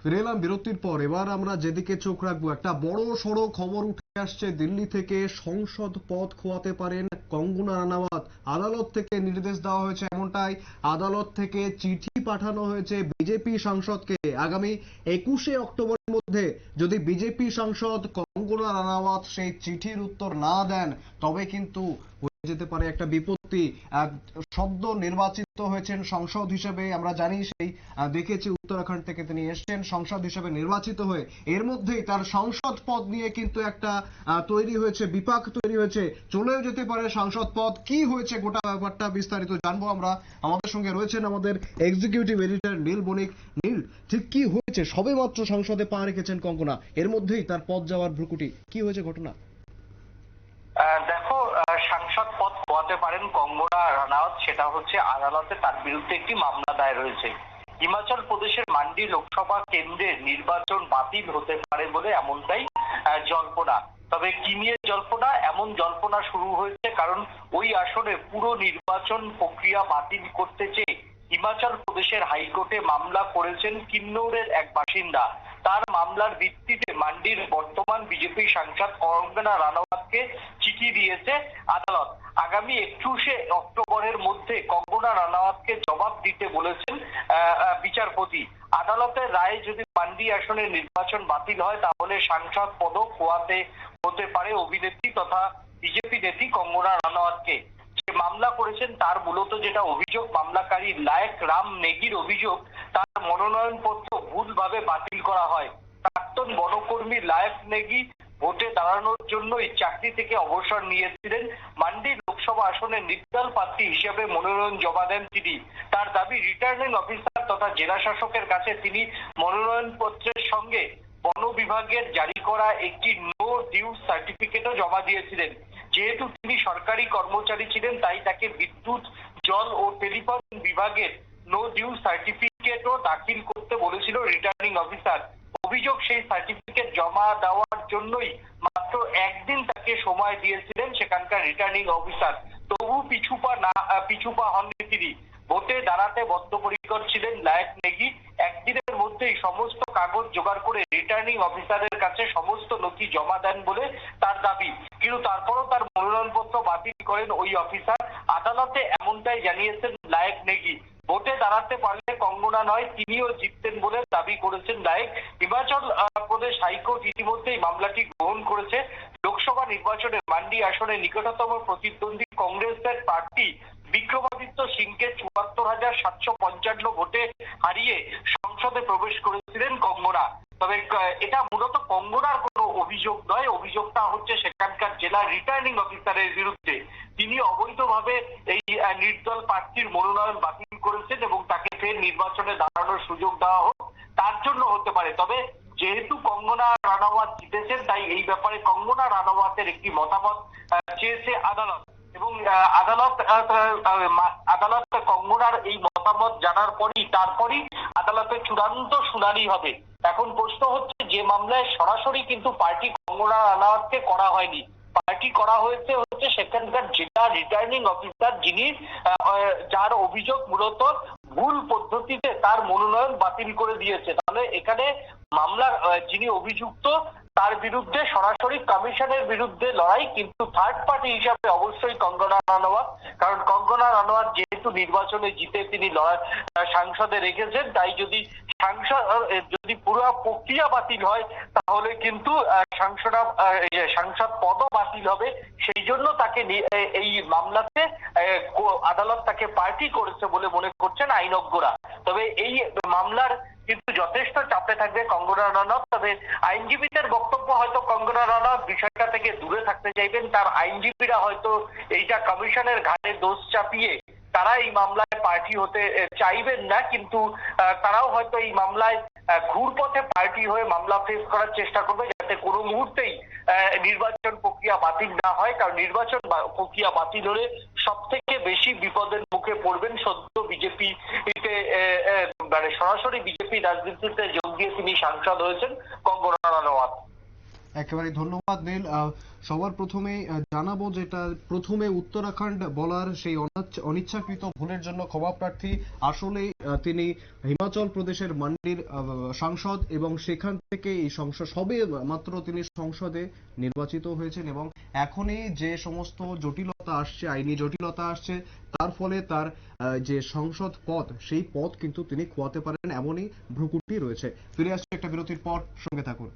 ফিরে এলাম বিরতির পর। এবার আমরা যেদিকে চোখ রাখবো, একটা বড় সড়ো খবর উঠে আসছে দিল্লি থেকে। সংসদ পদ খোয়াতে পারেন কঙ্গনা রানাওয়াত। আদালত থেকে নির্দেশ দেওয়া হয়েছে এমনটাই। আদালত থেকে চিঠি পাঠানো হয়েছে বিজেপি সাংসদকে। আগামী 21শে অক্টোবরের মধ্যে যদি বিজেপি সাংসদ কঙ্গনা রানাওয়াত সেই চিঠির উত্তর না দেন, তবে কিন্তু যেতে পারে একটা বিপত্তি। সদ্য নির্বাচিত হয়েছেন সংসদ হিসেবে, আমরা জানি সেই দেখেছি উত্তরাখণ্ড থেকে তিনি এসছেন সংসদ হিসেবে নির্বাচিত হয়ে। এর মধ্যেই তার সংসদ পদ নিয়ে কিন্তু একটা তৈরি হয়েছে, বিপাক তৈরি হয়েছে। চলেও যেতে পারে সংসদ পদ। কি হয়েছে গোটা ব্যাপারটা বিস্তারিত জানবো আমরা। আমাদের সঙ্গে রয়েছেন আমাদের এক্সিকিউটিভ এডিটর নীল বণিক। নীল, ঠিক কি হয়েছে? সবে মাত্র সংসদে পা রেখেছেন কঙ্গনা, এর মধ্যেই তার পদ যাওয়ার ভ্রুকুটি। কি হয়েছে ঘটনা? দেখো, সাংসদ পদ খোয়াতে পারেন কঙ্গনা রানাওয়াত, সেটা হচ্ছে আদালতে তার বিরুদ্ধে একটি মামলা দায়ের হয়েছে। হিমাচল প্রদেশের মান্ডি লোকসভা কেন্দ্রের নির্বাচন বাতিল হতে পারে বলে এমনটাই জল্পনা। তবে কি নিয়ে জল্পনা? এমন জল্পনা শুরু হয়েছে কারণ ওই আসনে পুরো নির্বাচন প্রক্রিয়া বাতিল করতে চেয়ে হিমাচল প্রদেশের হাইকোর্টে মামলা করেছেন কিন্নৌরের এক বাসিন্দা। তার মামলার ভিত্তিতে মান্ডির বর্তমান বিজেপি সাংসদ কঙ্গনা রানাওয়াতকে চিঠি দিয়েছে আদালত। আগামী 21শে অক্টোবরের মধ্যে কঙ্গনা রানাওয়াতকে জবাব দিতে বলেছেন বিচারপতি। আদালতের রায়ে যদি মান্ডি আসনের নির্বাচন বাতিল হয়, তাহলে সাংসদ পদও খোয়াতে হতে পারে অভিনেত্রী তথা বিজেপি নেত্রী কঙ্গনা রানাওয়াতকে। যে মামলা করেছেন তার মূলত যেটা অভিযোগ, মামলাকারী লায়েক রাম নেগির অভিযোগ, তার মনোনয়নপত্র ভুলভাবে বাতিল করা হয়। প্রাক্তন বনকর্মী লায়েক নেগি ভোটে দাঁড়ানোর জন্যই চাকরি থেকে অবসর নিয়েছিলেন। মান্ডি লোকসভা আসনে নির্দল প্রার্থী হিসেবে মনোনয়ন জমা দেন তিনি। তার দাবি, রিটার্নিং অফিসার তথা জেলা শাসকের কাছে তিনি মনোনয়নপত্রের সঙ্গে বন বিভাগের জারি করা একটি নো ডিউ সার্টিফিকেটও জমা দিয়েছিলেন। যেহেতু তিনি সরকারি কর্মচারী ছিলেন, তাই তাকে বিদ্যুৎ, জল ও টেলিফোন বিভাগের নো ডিউ সার্টিফিকেটও দাখিল করতে বলেছিল রিটার্নিং অফিসার। অভিযোগ, সেই সার্টিফিকেট জমা দেওয়ার জন্যই মাত্র একদিন তাকে সময় দিয়েছিলেন সেখানকার রিটার্নিং অফিসার। তবু পিছুপা হননি তিনি। ভোটে দাঁড়াতে বদ্ধপরিকর ছিলেন লায়েক নেগি। একদিনের মধ্যেই সমস্ত কাগজ জোগাড় করে রিটার্নিং অফিসারের কাছে সমস্ত নথি জমা দেন বলে তার দাবি। কিন্তু তারপরও তার মনোনয়নপত্র বাতিল করেন ওই অফিসার। আদালতে এমনটাই জানিয়েছেন লায়েক নেগি। ভোটে দাঁড়াতে পারলে কঙ্গনা নয়, তিনিও জিততেন বলে দাবি করেছেন লায়েক। হিমাচল প্রদেশ হাইকোর্ট ইতিমধ্যেই মামলাটি গ্রহণ করেছে। লোকসভা নির্বাচনে মান্ডি আসনে নিকটতম প্রতিদ্বন্দ্বী কংগ্রেসের প্রার্থী বিক্রমাদিত্য সিংকে ৭৪,৭৫৫ ভোটে হারিয়ে সংসদে প্রবেশ করেছিলেন কঙ্গনা। তবে এটা মূলত কঙ্গনার কোনো অভিযোগ নয়, অভিযোগটা হচ্ছে সেখানকার জেলা রিটার্নিং অফিসারের বিরুদ্ধে। তিনি অবৈধভাবে এই নির্দল প্রার্থীর মনোনয়ন বাতিল করেছেন এবং তাকে ফের নির্বাচনে দাঁড়ানোর সুযোগ দেওয়া হোক, তার জন্য হতে পারে। তবে যেহেতু কঙ্গনা রানাওয়াত জিতেছেন, তাই এই ব্যাপারে কঙ্গনা রানাওয়াতের একটি মতামত চেয়েছে আদালত এবং আদালত কঙ্গনার এই মতামত জানার তারপরই আদালতে চূড়ান্ত শুনানি হবে। এখন প্রশ্ন হচ্ছে, যে মামলায় সরাসরি কিন্তু পার্টি কঙ্গনা রানাওয়াতকে করা হয়নি, পার্টি করা হয়েছে হচ্ছে সেখানকার জেলা রিটার্নিং অফিসার, যিনি যার অভিযোগ মূলত ভুল পদ্ধতিতে তার মনোনয়ন বাতিল করে দিয়েছে। তাহলে এখানে মামলার যিনি অভিযুক্ত তার বিরুদ্ধে সরাসরি কমিশনের বিরুদ্ধে লড়াই, কিন্তু থার্ড পার্টি হিসাবে অবশ্যই কঙ্গনা রানাওয়াত। কারণ কঙ্গনা রানাওয়াত যেহেতু নির্বাচনে জিতে তিনি সাংসদে রেখেছেন, তাই যদি পুরো প্রক্রিয়া বাতিল হয়, তাহলে কিন্তু সাংসদ পদও বাতিল হবে। সেই জন্য তাকে এই মামলাতে আদালত তাকে পার্টি করেছে বলে মনে করছেন আইনজ্ঞরা। তবে এই মামলার কিন্তু যথেষ্ট চাপে থাকবে কঙ্গনা রানাওয়াত। তবে আইনজীবীদের বক্তব্য, হয়তো কঙ্গনা রানাওয়াত বিষয়টা থেকে দূরে থাকতে চাইবেন। তার আইনজীবীরা হয়তো এইটা কমিশনের ঘাড়ে দোষ চাপিয়ে তারা এই মামলায় পার্টি হতে চাইবেন না, কিন্তু তারাও হয়তো এই মামলায় ঘুরপথে পার্টি হয়ে মামলা ফেস করার চেষ্টা করবে, যাতে কোনো মুহূর্তেই নির্বাচন প্রক্রিয়া বাতিল না হয়। কারণ নির্বাচন প্রক্রিয়া বাতিল হলে সব থেকে বেশি বিপদের মুখে পড়বেন সদ্য বিজেপিতে সরাসরি বিজেপি রাজনীতিতে যোগ দিয়ে তিনি সাংসদ হয়েছেন কঙ্গনা রানাওয়াত। একেবারে ধন্যবাদ নীল। সবার প্রথমে জানাবো যেটা প্রথমে উত্তরাখণ্ড বলার সেই অনিচ্ছাকৃত ভুলের জন্য ক্ষমা প্রার্থী। আসলে তিনি হিমাচল প্রদেশের মান্ডির সাংসদ এবং সেখান থেকে এই সংসদ সবে মাত্র তিনি সংসদে নির্বাচিত হয়েছেন এবং এখনই যে সমস্ত জটিলতা আসছে, আইনি জটিলতা আসছে, তার ফলে তার যে সংসদ পদ সেই পদ কিন্তু তিনি খোয়াতে পারেন এমনই ভ্রুকুটি রয়েছে। ফিরে আসছে একটা বিরতির পর, সঙ্গে থাকুন।